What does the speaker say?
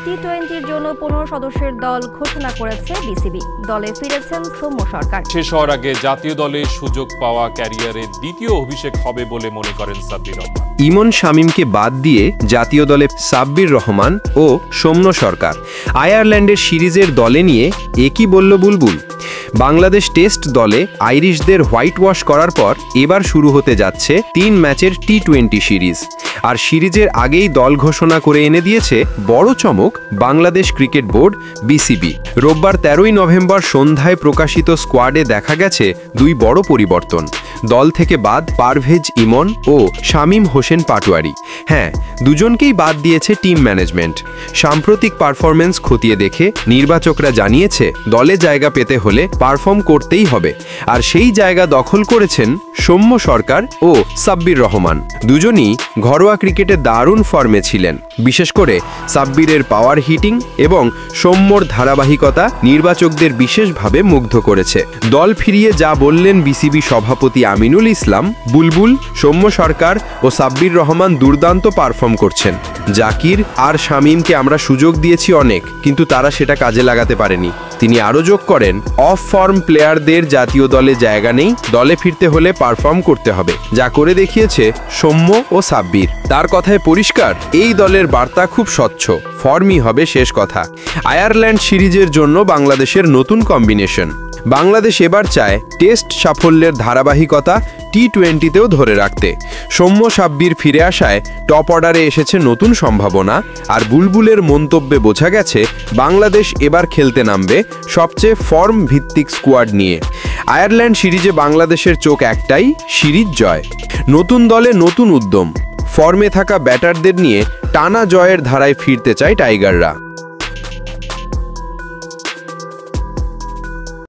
টি-20-র জন্য 15 সদস্যের দল ঘোষণা করেছে বিসিবি। দলে ফিরেছেন সৌম্য সরকার। শেষ হওয়ার আগে জাতীয় দলে সুযোগ পাওয়া ক্যারিয়ারে দ্বিতীয় অভিষেক হবে বলে মনে করেন সাব্বির রহমান। ইমন শামীমকে বাদ দিয়ে জাতীয় দলে সাব্বির রহমান ও সৌম্য সরকার। আয়ারল্যান্ডের সিরিজের দলে নিয়ে একই বলল বুলবুল। বাংলাদেশ টেস্ট দলে আইরিশদের হোয়াইট ওয়াশ করার পর এবার শুরু হতে যাচ্ছে 3 ম্যাচের টি-20 সিরিজ। আর সিরিজের আগেই দল ঘোষণা করে এনে দিয়েছে বড় চমক বাংলাদেশ ক্রিকেট বোর্ড বিসিবি। রোববার 13ই নভেম্বর সন্ধ্যায় প্রকাশিত স্কোয়াডে দেখা গেছে 2 বড় পরিবর্তন। দল থেকে বাদ পারভেজ ইমন ও শামীম হোসেন পাটোয়ারি। হ্যাঁ, দুজনকেই বাদ দিয়েছে টিম ম্যানেজমেন্ট। সাম্প্রতিক পারফরমেন্স খতিয়ে দেখে নির্বাচকরা জানিয়েছে দলে জায়গা পেতে হলে পারফর্ম করতেই হবে। আর সেই জায়গা দখল করেছেন সৌম্য সরকার ও সাব্বির রহমান। দুজনই ঘরোয়া ক্রিকেটে দারুণ ফর্মে ছিলেন। বিশেষ করে সাব্বিরের পাওয়ার হিটিং এবং সৌম্যর ধারাবাহিকতা নির্বাচকদের বিশেষভাবে মুগ্ধ করেছে। দল ফিরিয়ে যা বললেন বিসিবি সভাপতি আমিনুল ইসলাম, বুলবুল, সৌম্য সরকার ও সাব্বির রহমান দুর্দান্ত পারফর্ম করছেন। জাকির আর শামীমকে আমরা সুযোগ দিয়েছি অনেক, কিন্তু তারা সেটা কাজে লাগাতে পারেনি। তিনি আরও যোগ করেন, অফ ফর্ম প্লেয়ারদের জাতীয় দলে জায়গা নেই, দলে ফিরতে হলে পারফর্ম করতে হবে, যা করে দেখিয়েছে সৌম্য ও সাব্বির। তার কথায় পরিষ্কার, এই দলের বার্তা খুব স্বচ্ছ, ফর্মই হবে শেষ কথা। আয়ারল্যান্ড সিরিজের জন্য বাংলাদেশের নতুন কম্বিনেশন। বাংলাদেশ এবার চায় টেস্ট সাফল্যের ধারাবাহিকতা টি-20তেও ধরে রাখতে। সৌম্য সাব্বির ফিরে আসায় টপ অর্ডারে এসেছে নতুন সম্ভাবনা। আর বুলবুলের মন্তব্যে বোঝা গেছে বাংলাদেশ এবার খেলতে নামবে সবচেয়ে ফর্ম ভিত্তিক স্কোয়াড নিয়ে। আয়ারল্যান্ড সিরিজে বাংলাদেশের চোখ একটাই, সিরিজ জয়। নতুন দলে নতুন উদ্যম, ফর্মে থাকা ব্যাটারদের নিয়ে টানা জয়ের ধারায় ফিরতে চায় টাইগাররা।